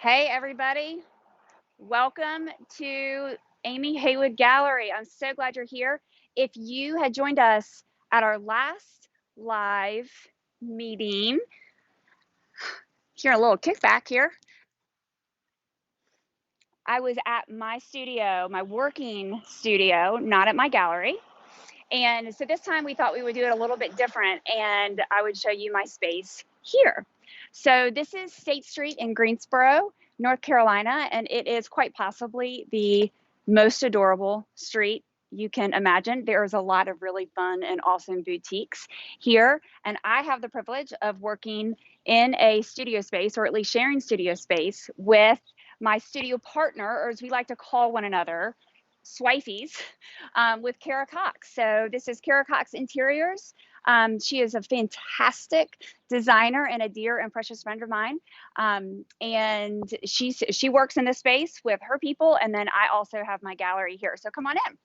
Hey, everybody. Welcome to Amy Heywood Gallery. I'm so glad you're here. If you had joined us at our last live meeting, hear a little kickback here. I was at my studio, my working studio, not at my gallery. And so this time we thought we would do it a little bit different, and I would show you my space here. So this is State Street in Greensboro, North Carolina, and it is quite possibly the most adorable street you can imagine. There's a lot of really fun and awesome boutiques here, and I have the privilege of working in a studio space, or at least sharing studio space with my studio partner, or as we like to call one another, Swifeies, with Kara Cox. So this is Kara Cox Interiors. She is a fantastic designer and a dear and precious friend of mine. And she works in this space with her people. And then I also have my gallery here. So come on in.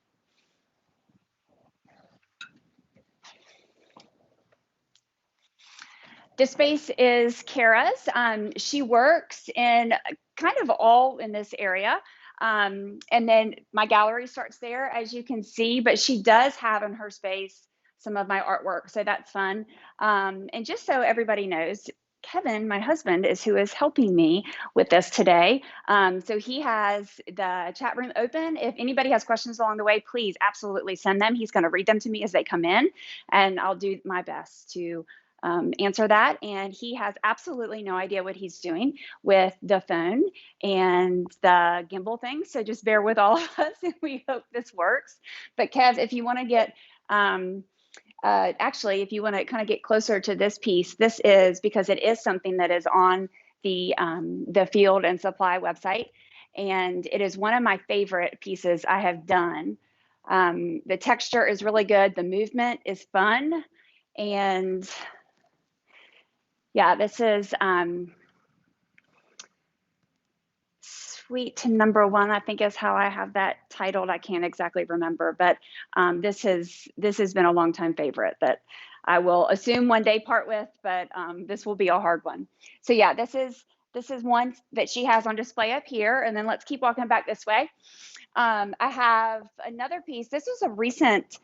This space is Kara's. She works in kind of all in this area. And then my gallery starts there, as you can see, but she does have in her space some of my artwork. So that's fun. And just so everybody knows, Kevin, my husband, is who is helping me with this today. So he has the chat room open. If anybody has questions along the way, please absolutely send them. He's going to read them to me as they come in, and I'll do my best to answer that. And he has absolutely no idea what he's doing with the phone and the gimbal thing. So just bear with all of us, and we hope this works. But Kev, if you want to get, actually, if you want to kind of get closer to this piece, this is because it is something that is on the Field and Supply website. And it is one of my favorite pieces I have done. The texture is really good. The movement is fun. And yeah, this is Suite Number One, I think is how I have that titled. I can't exactly remember, but this has been a longtime favorite that I will assume one day part with, but this will be a hard one. So yeah, this is one that she has on display up here, and then let's keep walking back this way. I have another piece. This is a recent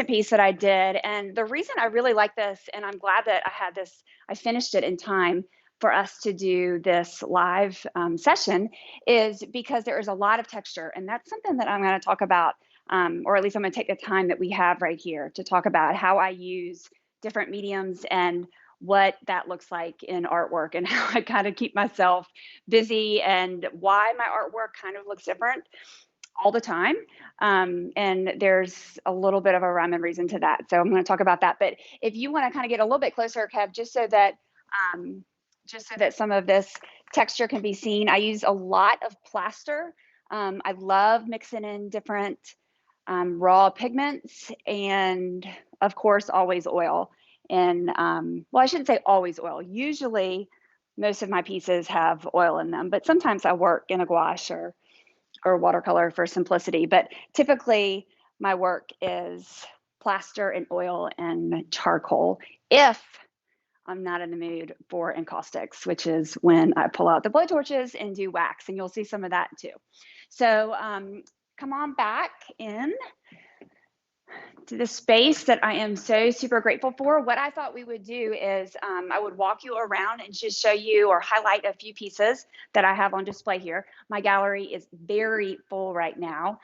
piece that I did. And the reason I really like this, and I'm glad that I finished it in time for us to do this live session, is because there is a lot of texture. And that's something that I'm going to talk about, or at least I'm going to take the time that we have right here to talk about how I use different mediums and what that looks like in artwork, and how I kind of keep myself busy, and why my artwork kind of looks different all the time. And there's a little bit of a rhyme and reason to that. So I'm going to talk about that. But if you want to kind of get a little bit closer, Kev, just so that some of this texture can be seen, I use a lot of plaster. I love mixing in different raw pigments, and of course, always oil. And well, I shouldn't say always oil. Usually, most of my pieces have oil in them, but sometimes I work in a gouache or watercolor for simplicity. But typically, my work is plaster and oil and charcoal, if I'm not in the mood for encaustics, which is when I pull out the blowtorches and do wax, and you'll see some of that too. So come on back in to the space that I am so super grateful for. What I thought we would do is I would walk you around and just show you or highlight a few pieces that I have on display here. My gallery is very full right now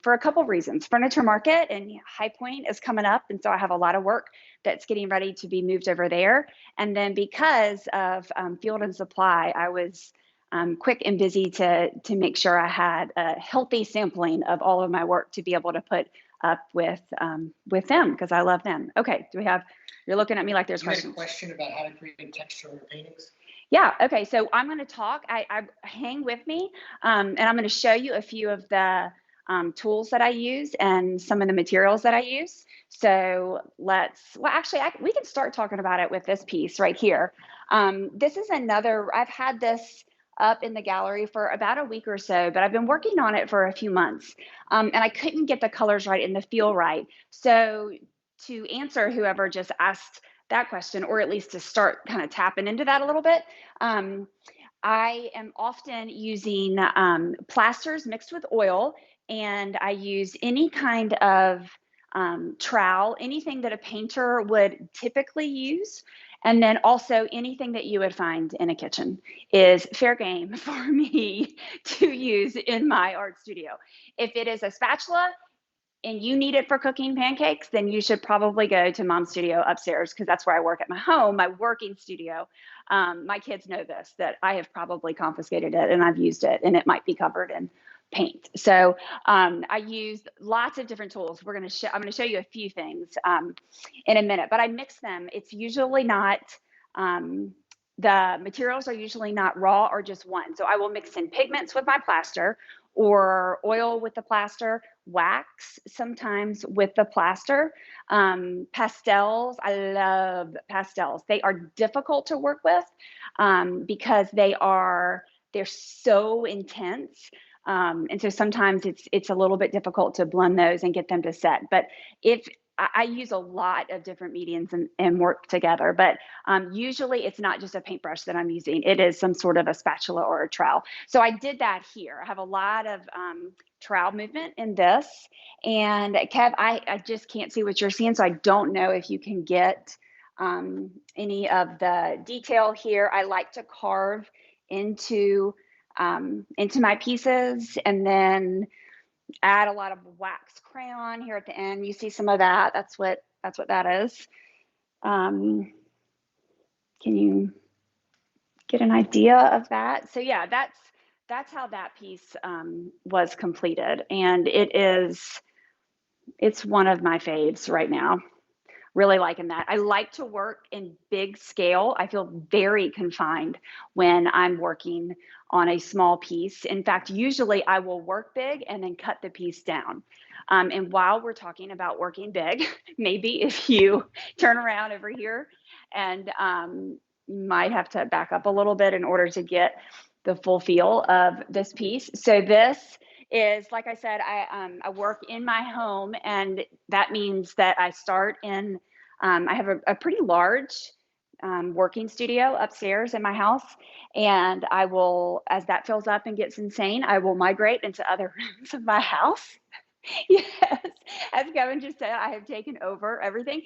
for a couple reasons. Furniture Market and High Point is coming up, and so I have a lot of work that's getting ready to be moved over there. And then because of Field and Supply, I was quick and busy to make sure I had a healthy sampling of all of my work to be able to put up with them, because I love them. Okay, you're looking at me like there's questions. You had a question about how to create texture in paintings? Yeah, okay, so I'm going to talk. I hang with me, and I'm going to show you a few of the tools that I use and some of the materials that I use. So we can start talking about it with this piece right here. This is I've had this up in the gallery for about a week or so, but I've been working on it for a few months, and I couldn't get the colors right and the feel right. So to answer whoever just asked that question, or at least to start kind of tapping into that a little bit, I am often using plasters mixed with oil, and I use any kind of trowel, anything that a painter would typically use. And then also anything that you would find in a kitchen is fair game for me to use in my art studio. If it is a spatula and you need it for cooking pancakes, then you should probably go to Mom's studio upstairs, because that's where I work at my home, my working studio. My kids know this, that I have probably confiscated it and I've used it, and it might be covered in paint. So I use lots of different tools. I'm going to show you a few things in a minute, but I mix them. It's usually not, the materials are usually not raw or just one. So I will mix in pigments with my plaster, or oil with the plaster, wax sometimes with the plaster, pastels. I love pastels. They are difficult to work with because they're so intense. And so sometimes it's a little bit difficult to blend those and get them to set. But if I use a lot of different mediums and work together, but usually it's not just a paintbrush that I'm using. It is some sort of a spatula or a trowel. So I did that here. I have a lot of trowel movement in this. And Kev, I just can't see what you're seeing, so I don't know if you can get any of the detail here. I like to carve into my pieces, and then add a lot of wax crayon here at the end. You see some of that. That's what that is. Can you get an idea of that? So yeah, that's how that piece was completed, and it's one of my faves right now. Really liking that. I like to work in big scale. I feel very confined when I'm working on a small piece. In fact, usually I will work big and then cut the piece down. And while we're talking about working big, maybe if you turn around over here, and you might have to back up a little bit in order to get the full feel of this piece. So this is, like I said, I work in my home, and that means that I start in, I have a pretty large working studio upstairs in my house, and I will, as that fills up and gets insane, I will migrate into other rooms of my house. Yes, as Kevin just said, I have taken over everything.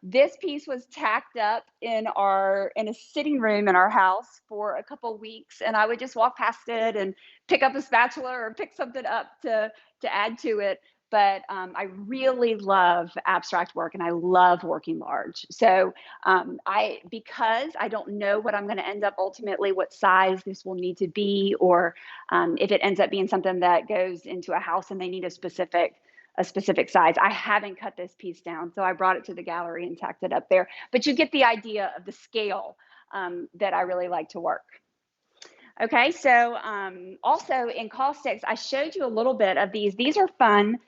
This piece was tacked up in a sitting room in our house for a couple weeks, and I would just walk past it and pick up a spatula or pick something up to add to it. But I really love abstract work, and I love working large. So because I don't know what I'm going to end up ultimately, what size this will need to be, or if it ends up being something that goes into a house and they need a specific size. I haven't cut this piece down, so I brought it to the gallery and tacked it up there. But you get the idea of the scale that I really like to work. Okay, so also in caustics, I showed you a little bit of these. These are fun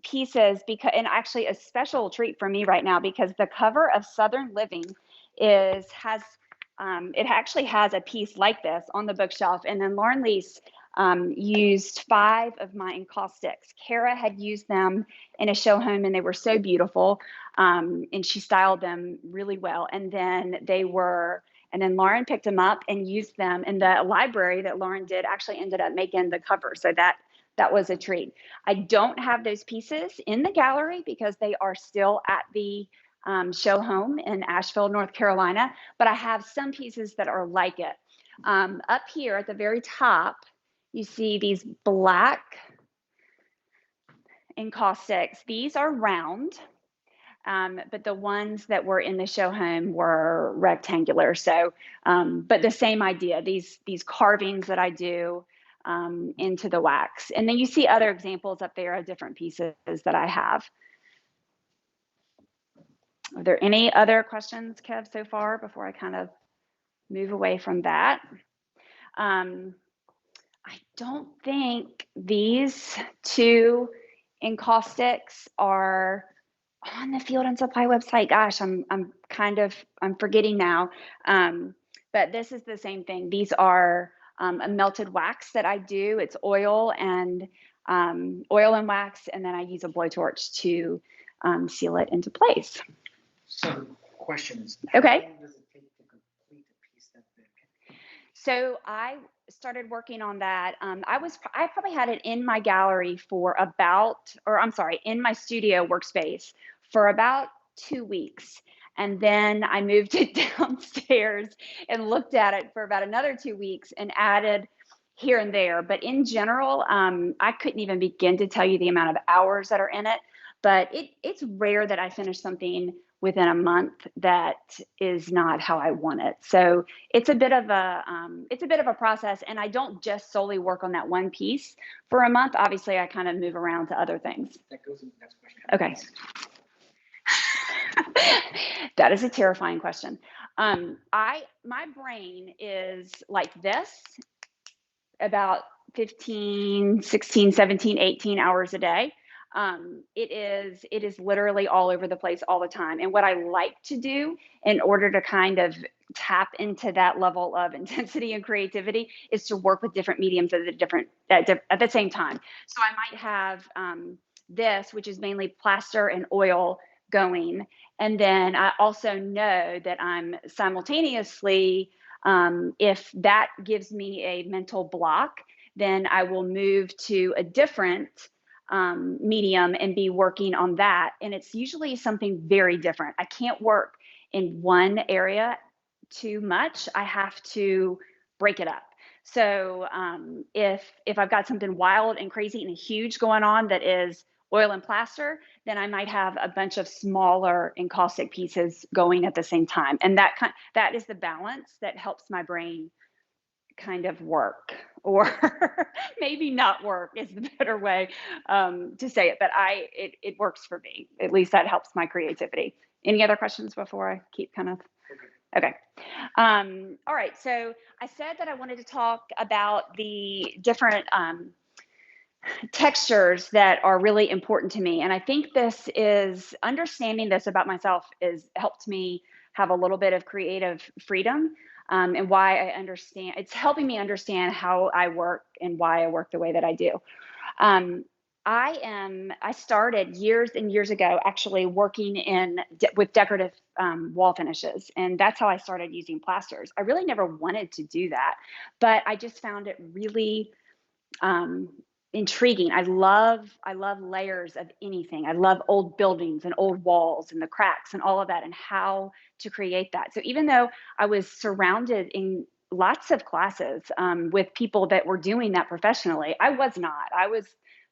pieces, because, and actually a special treat for me right now, because the cover of Southern Living it actually has a piece like this on the bookshelf. And then Lauren Lease used 5 of my encaustics. Kara had used them in a show home, and they were so beautiful, and she styled them really well. And then Lauren picked them up and used them, and the library that Lauren did actually ended up making the cover. So that was a treat. I don't have those pieces in the gallery because they are still at the show home in Asheville, North Carolina, but I have some pieces that are like it. Up here at the very top, you see these black encaustics. These are round, but the ones that were in the show home were rectangular. So, but the same idea, these carvings that I do into the wax. And then you see other examples up there of different pieces that I have. Are there any other questions, Kev, so far before I kind of move away from that? I don't think these 2 encaustics are on the Field and Supply website. Gosh, I'm forgetting now. But this is the same thing. These are a melted wax that I do. It's oil and wax, and then I use a blowtorch to seal it into place. Some questions. Okay. How long does it take to complete a piece that big? So I started working on that. I probably had it in my gallery for about, or I'm sorry, in my studio workspace for about 2 weeks. And then I moved it downstairs and looked at it for about another 2 weeks and added here and there. But in general, I couldn't even begin to tell you the amount of hours that are in it. But it's rare that I finish something within a month that is not how I want it. So it's a bit of a process, and I don't just solely work on that one piece for a month. Obviously, I kind of move around to other things. That goes into the next question. Okay. That is a terrifying question. My brain is like this, about 15, 16, 17, 18 hours a day. It is literally all over the place all the time. And what I like to do in order to kind of tap into that level of intensity and creativity is to work with different mediums at the same time. So I might have this, which is mainly plaster and oil going. And then I also know that I'm simultaneously, if that gives me a mental block, then I will move to a different medium and be working on that. And it's usually something very different. I can't work in one area too much. I have to break it up. So if I've got something wild and crazy and huge going on that is oil and plaster, then I might have a bunch of smaller encaustic pieces going at the same time. And that is the balance that helps my brain kind of work, or maybe not work is the better way to say it. But it works for me. At least that helps my creativity. Any other questions before I keep kind of? Okay. All right. So I said that I wanted to talk about the different textures that are really important to me. And I think understanding this about myself has helped me have a little bit of creative freedom, and why it's helping me understand how I work and why I work the way that I do. I started years and years ago actually working with decorative wall finishes, and that's how I started using plasters. I really never wanted to do that, but I just found it really intriguing. I love layers of anything. I love old buildings and old walls and the cracks and all of that and how to create that. So even though I was surrounded in lots of classes with people that were doing that professionally, I was not. I was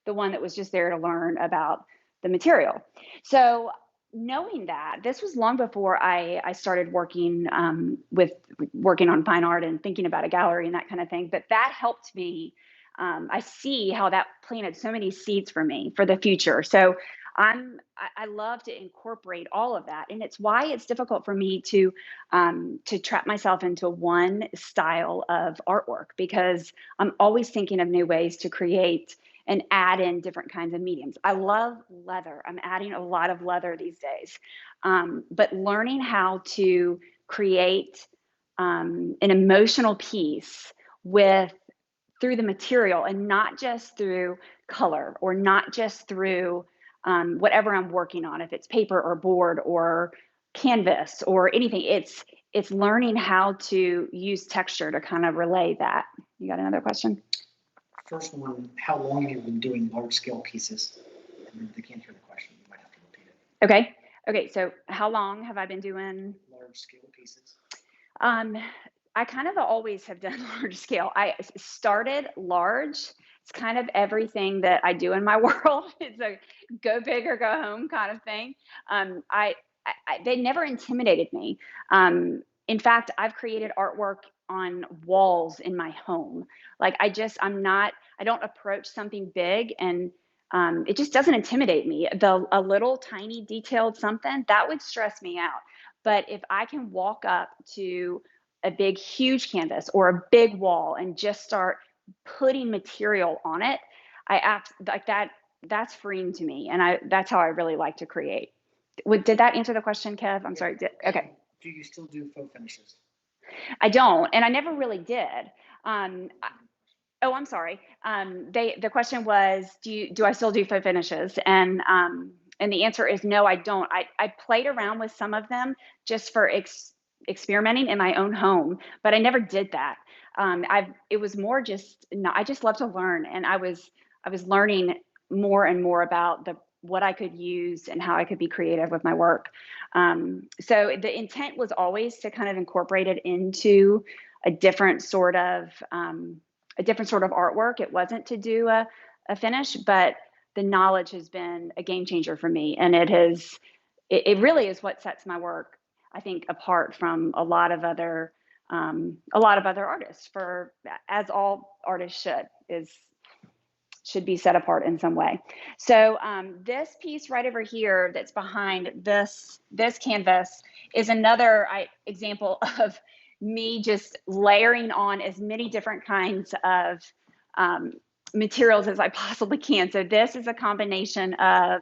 the one that was just there to learn about the material. So knowing that, this was long before I started working on fine art and thinking about a gallery and that kind of thing. But that helped me. I see how that planted so many seeds for me for the future. So I love to incorporate all of that, and it's why it's difficult for me to trap myself into one style of artwork, because I'm always thinking of new ways to create and add in different kinds of mediums. I love leather. I'm adding a lot of leather these days, but learning how to create an emotional piece through the material and not just through color or not just through whatever I'm working on, if it's paper or board or canvas or anything. It's learning how to use texture to kind of relay that. You got another question? First one, how long have you been doing large scale pieces? And if they can't hear the question, you might have to repeat it. Okay. So how long have I been doing large scale pieces? I kind of always have done large scale. I started large. It's kind of everything that I do in my world. It's a go big or go home kind of thing. They never intimidated me. In fact, I've created artwork on walls in my home. Like I don't approach something big, and it just doesn't intimidate me. A little tiny detailed something that would stress me out. But if I can walk up to a big, huge canvas or a big wall and just start putting material on it, like that. That's freeing to me, and that's how I really like to create. Did that answer the question, Kev? I'm sorry. Okay. Do you still do faux finishes? I don't, and I never really did. I'm sorry. The question was, do I still do faux finishes? And the answer is no, I don't. I played around with some of them just for experimenting in my own home, but I never did that. it was more just, no, I just love to learn. And I was learning more and more about what I could use and how I could be creative with my work. So the intent was always to kind of incorporate it into a different sort of artwork. It wasn't to do a finish, but the knowledge has been a game changer for me. And it really is what sets my work, I think, apart from a lot of other artists, as all artists should be set apart in some way. So this piece right over here that's behind this canvas is another example of me just layering on as many different kinds of materials as I possibly can. So this is a combination of,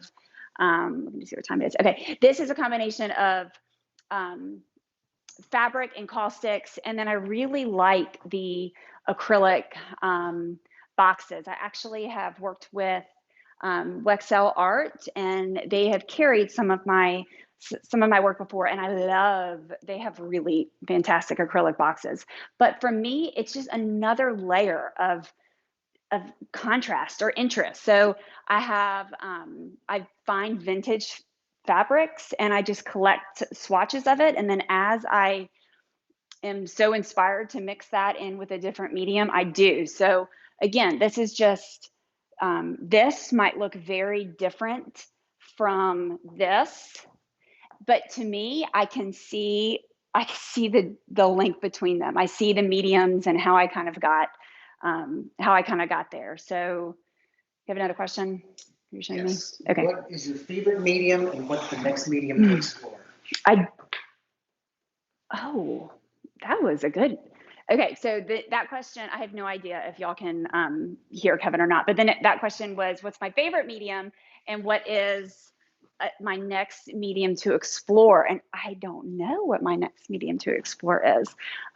let me see what time it is. Okay, this is a combination of fabric and caustics, and then I really like the acrylic boxes. I actually have worked with Wexel Art, and they have carried some of my work before, and they have really fantastic acrylic boxes. But for me, it's just another layer of contrast or interest. So I find vintage fabrics and I just collect swatches of it. And then as I am so inspired to mix that in with a different medium, I do. So again, this is just, this might look very different from this, but to me, I can see the link between them. I see the mediums and how I kind of got there. So you have another question? You're showing Yes. me? Okay. What is your favorite medium and what's the next medium to explore? Oh, that was a good. Okay, so that question, I have no idea if y'all can hear Kevin or not, but then that question was, what's my favorite medium and what is my next medium to explore? And I don't know what my next medium to explore is.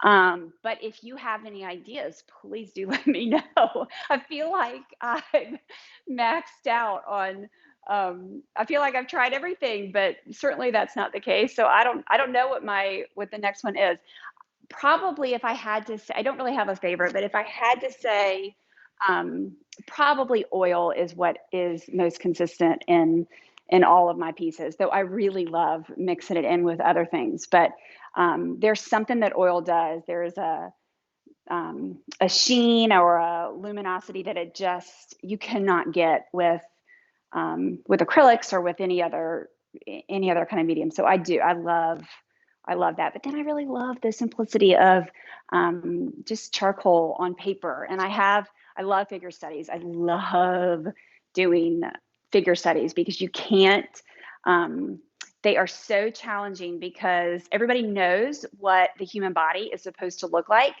But if you have any ideas, please do let me know. I feel like I've maxed out on, I feel like I've tried everything, but certainly that's not the case. So I don't know what the next one is. Probably if I had to say, I don't really have a favorite, but if I had to say, probably oil is what is most consistent in all of my pieces, though I really love mixing it in with other things. But there's something that oil does. There's a sheen or a luminosity that you cannot get with acrylics or with any other kind of medium. So I love that. But then I really love the simplicity of just charcoal on paper. And I love figure studies. I love doing figure studies because you can't, they are so challenging because everybody knows what the human body is supposed to look like.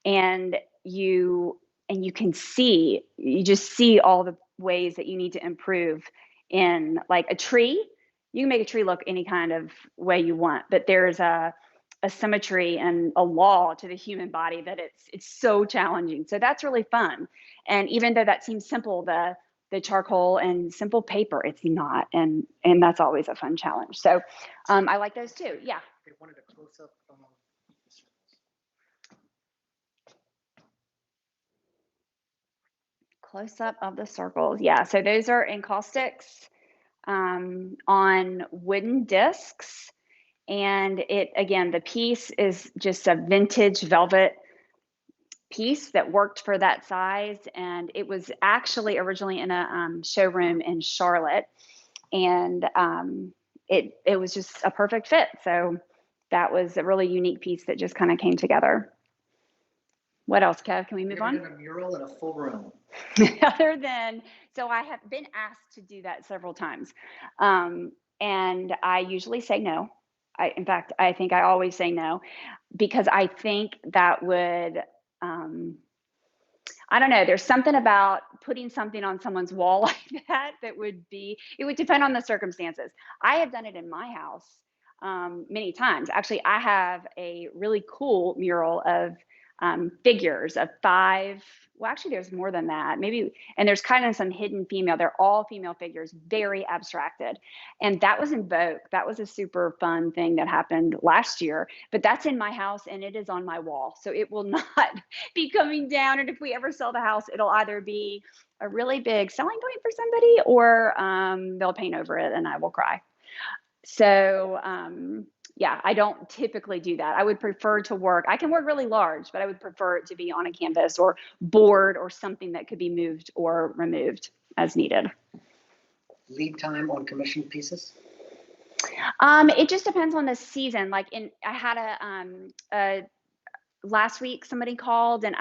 And you just see all the ways that you need to improve in, like, a tree. You can make a tree look any kind of way you want, but there's a symmetry and a law to the human body that it's so challenging. So that's really fun. And even though that seems simple, the charcoal and simple paper, it's not. And that's always a fun challenge. So I like those too. Yeah. They wanted a close up the circles. Close up of the circles. Yeah. So those are encaustics on wooden discs. And again, the piece is just a vintage velvet piece that worked for that size. And it was actually originally in a showroom in Charlotte. And it was just a perfect fit. So that was a really unique piece that just kind of came together. What else, Kev? Can we move on? A mural in a full room. So I have been asked to do that several times. And I usually say no. In fact, I think I always say no, because I think that would, I don't know, there's something about putting something on someone's wall like that it would depend on the circumstances. I have done it in my house many times. Actually, I have a really cool mural of figures of 5. Well, actually, there's more than that. Maybe, and there's kind of some hidden female. They're all female figures, very abstracted. And that was in Vogue. That was a super fun thing that happened last year. But that's in my house and it is on my wall. So it will not be coming down. And if we ever sell the house, it'll either be a really big selling point for somebody or they'll paint over it and I will cry. So, yeah, I don't typically do that. I would prefer to work. I can work really large, but I would prefer it to be on a canvas or board or something that could be moved or removed as needed. Lead time on commissioned pieces? It just depends on the season. Like I had a last week somebody called and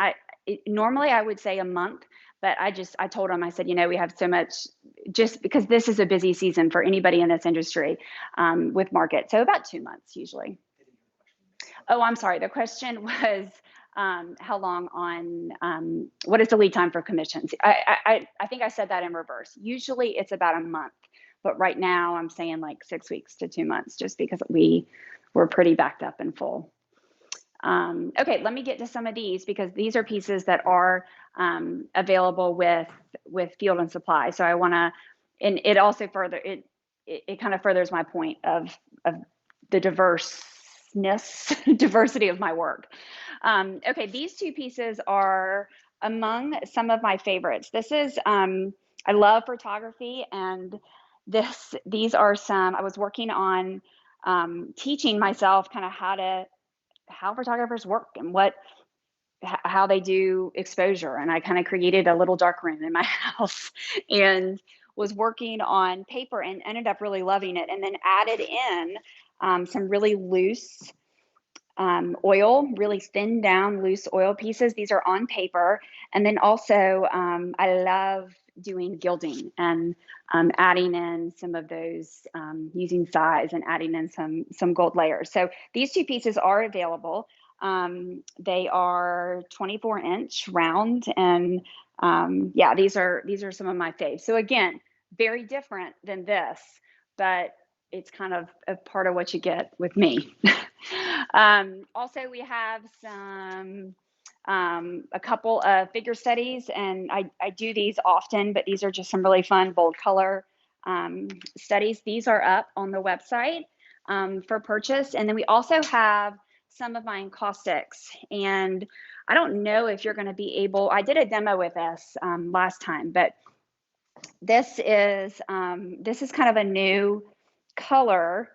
normally I would say a month, but I told them, I said, we have so much, just because this is a busy season for anybody in this industry with market. So about 2 months usually. Oh, I'm sorry. The question was how long on, what is the lead time for commissions? I think I said that in reverse. Usually it's about a month, but right now I'm saying like 6 weeks to 2 months, just because we're pretty backed up and full. Okay, let me get to some of these because these are pieces that are available with Field and Supply. So I want to, and it also further, it kind of furthers my point of the diversity of my work. Okay, these two pieces are among some of my favorites. This is, I love photography, and these are some, I was working on teaching myself kind of how photographers work and how they do exposure. And I kind of created a little dark room in my house and was working on paper and ended up really loving it. And then added in some really loose oil, really thinned down loose oil pieces. These are on paper. And then also I love doing gilding and adding in some of those, using size and adding in some gold layers. So these two pieces are available. They are 24-inch round, and yeah, these are some of my faves. So again, very different than this, but it's kind of a part of what you get with me. Also, we have a couple of figure studies, and I do these often, but these are just some really fun bold color studies. These are up on the website for purchase. And then we also have some of my encaustics, and I don't know if you're going to be able, I did a demo with this last time, but this is kind of a new color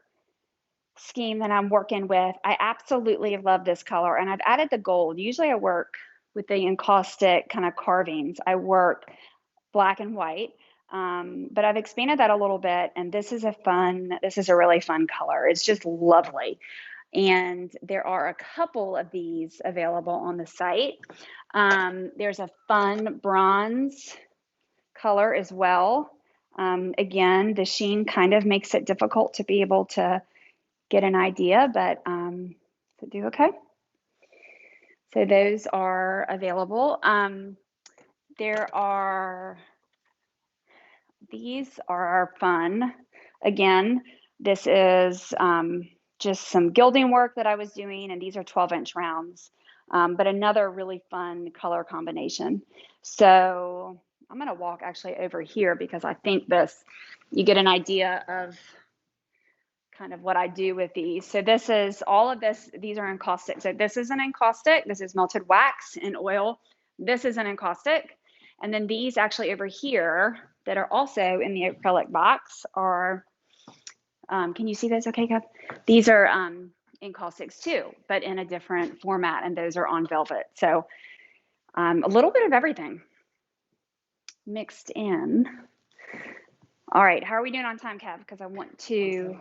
scheme that I'm working with. I absolutely love this color, and I've added the gold. Usually I work with the encaustic kind of carvings. I work black and white, but I've expanded that a little bit, and this is a really fun color. It's just lovely. And there are a couple of these available on the site. There's a fun bronze color as well. Again, the sheen kind of makes it difficult to be able to get an idea, but to do okay. So those are available. These are fun. Again, this is just some gilding work that I was doing, and these are 12-inch rounds, but another really fun color combination. So I'm going to walk actually over here because I think you get an idea of kind of what I do with these. So this is these are encaustic. So this is an encaustic, this is melted wax and oil. This is an encaustic. And then these actually over here that are also in the acrylic box are, can you see those okay, Kev? These are encaustics too, but in a different format, and those are on velvet. So a little bit of everything mixed in. All right, how are we doing on time, Kev? Because I want to,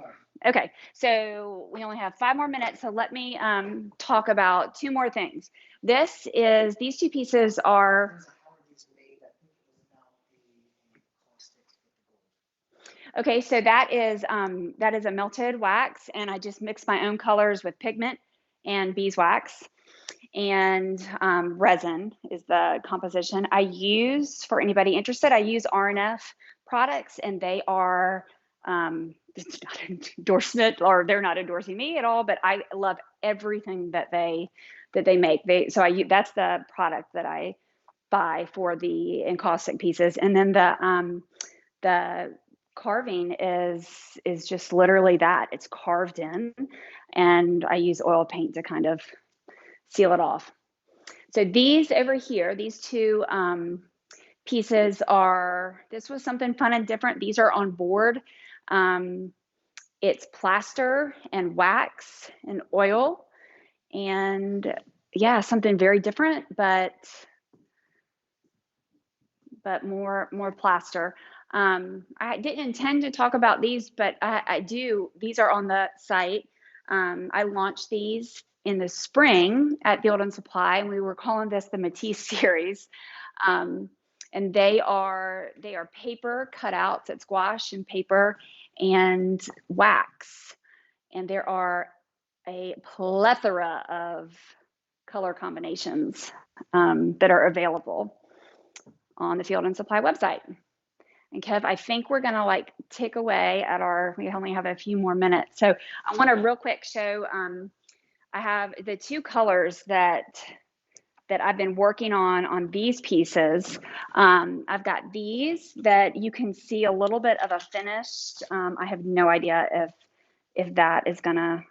okay, so we only have 5 more minutes, so let me talk about 2 more things. These 2 pieces are, okay, so that is a melted wax, and I just mixed my own colors with pigment and beeswax, and resin is the composition. I use, for anybody interested, I use R&F products, and they are, it's not an endorsement, or they're not endorsing me at all, but I love everything that they that they make. That's the product that I buy for the encaustic pieces. And then the carving is just literally that. It's carved in, and I use oil paint to kind of seal it off. So these over here, these two pieces this was something fun and different. These are on board. It's plaster and wax and oil, and yeah, something very different, but more plaster. I didn't intend to talk about these, but I do. These are on the site. I launched these in the spring at Field and Supply, and we were calling this the Matisse series. And they are paper cutouts. It's gouache and paper and wax. And there are a plethora of color combinations that are available on the Field and Supply website. And Kev, I think we're gonna like tick away at we only have a few more minutes. So I wanna real quick show, I have the two colors that I've been working on these pieces. I've got these that you can see a little bit of a finished. I have no idea if that is gonna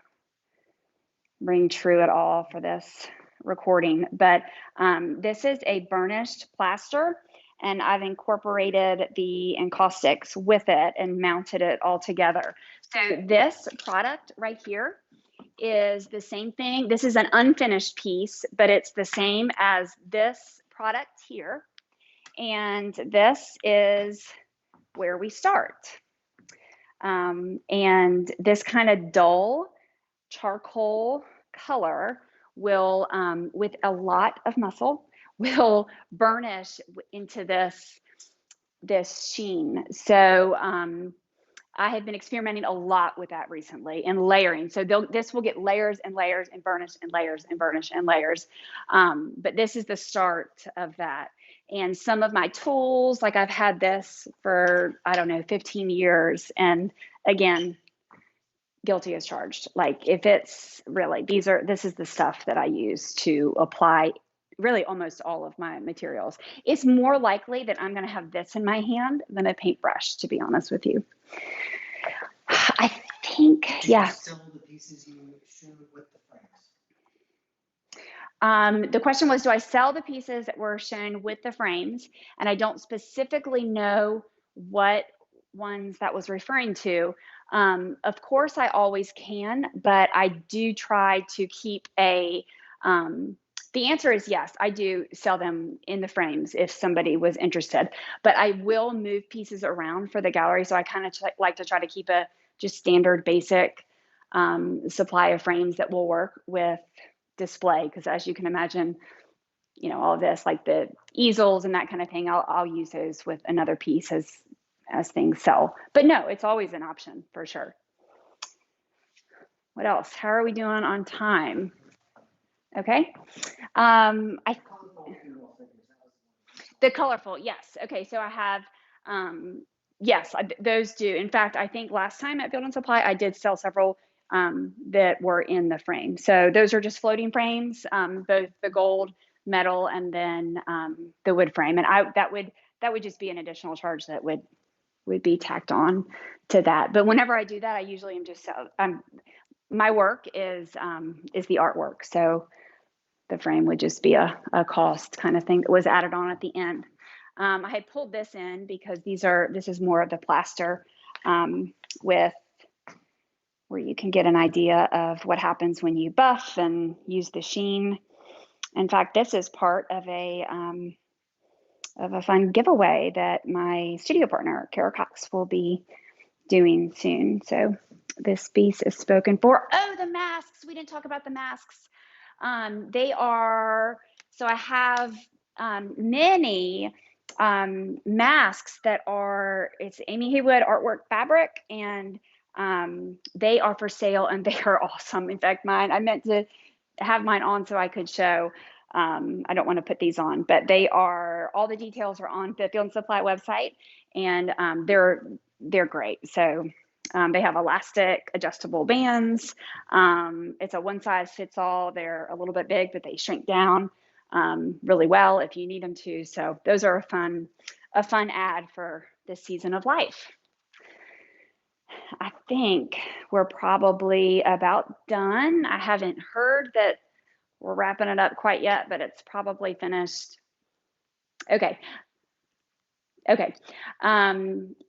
ring true at all for this recording, but this is a burnished plaster, and I've incorporated the encaustics with it and mounted it all together. So this product right here is the same thing. This is an unfinished piece, but it's the same as this product here. And this is where we start. And this kind of dull charcoal color will, with a lot of muscle, will burnish into this sheen. So I have been experimenting a lot with that recently and layering. So this will get layers and layers and burnish and layers and burnish and layers. But this is the start of that. And some of my tools, like I've had this for, I don't know, 15 years. And again, guilty as charged. Like if it's really, this is the stuff that I use to apply really almost all of my materials. It's more likely that I'm going to have this in my hand than a paintbrush, to be honest with you. I think, yeah. Do you sell the pieces you showed with the frames? The question was, do I sell the pieces that were shown with the frames? And I don't specifically know what ones that was referring to. Of course, I always can, but I do try to keep the answer is yes, I do sell them in the frames if somebody was interested, but I will move pieces around for the gallery. So I kind of like to try to keep a just standard basic supply of frames that will work with display. Because as you can imagine, all of this, like the easels and that kind of thing, I'll use those with another piece as things sell. But no, it's always an option for sure. What else? How are we doing on time? Okay. The colorful, yes. Okay, so I have, yes, those do. In fact, I think last time at Field and Supply, I did sell several that were in the frame. So those are just floating frames, both the gold, metal, and then the wood frame. And that would just be an additional charge that would be tacked on to that. But whenever I do that, I usually am just my work is the artwork. So the frame would just be a cost kind of thing that was added on at the end. I had pulled this in because this is more of the plaster with where you can get an idea of what happens when you buff and use the sheen. In fact, this is part of a fun giveaway that my studio partner, Kara Cox, will be doing soon. So this piece is spoken for. Oh, the masks. We didn't talk about the masks. So I have many masks that it's Amy Heywood artwork fabric, and they are for sale and they are awesome. In fact, I meant to have mine on so I could show. I don't want to put these on, but all the details are on the Field and Supply website, and they're great. So They have elastic adjustable bands. It's a one size fits all. They're a little bit big, but they shrink down really well if you need them to. So those are a fun ad for this season of life. I think we're probably about done. I haven't heard that we're wrapping it up quite yet, but it's probably finished. Okay. Okay.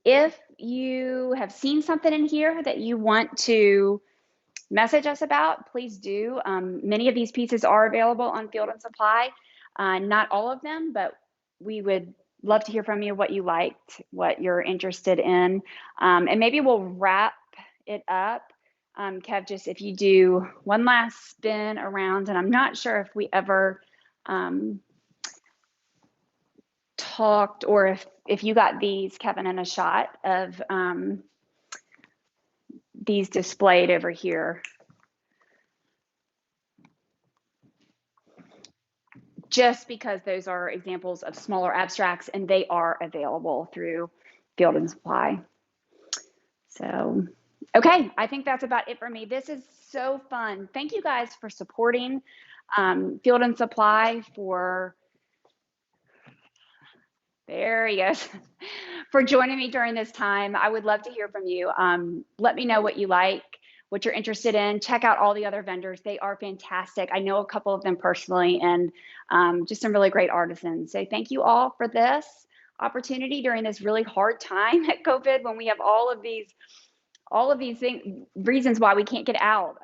If you have seen something in here that you want to message us about, please do. Many of these pieces are available on Field and Supply. Not all of them, but we would love to hear from you what you liked, what you're interested in. And maybe we'll wrap it up. Kev, just if you do one last spin around, and I'm not sure if we ever talked, or if you got these, Kevin, in a shot of these displayed over here. Just because those are examples of smaller abstracts and they are available through Field and Supply. So, okay, I think that's about it for me. This is so fun. Thank you guys for supporting Field and Supply, there he goes, for joining me during this time. I would love to hear from you. Let me know what you like, what you're interested in. Check out all the other vendors. They are fantastic. I know a couple of them personally, and just some really great artisans. So thank you all for this opportunity during this really hard time at COVID, when we have all of these reasons why we can't get out.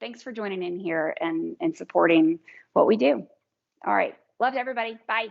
Thanks for joining in here and supporting what we do. All right. Love everybody. Bye.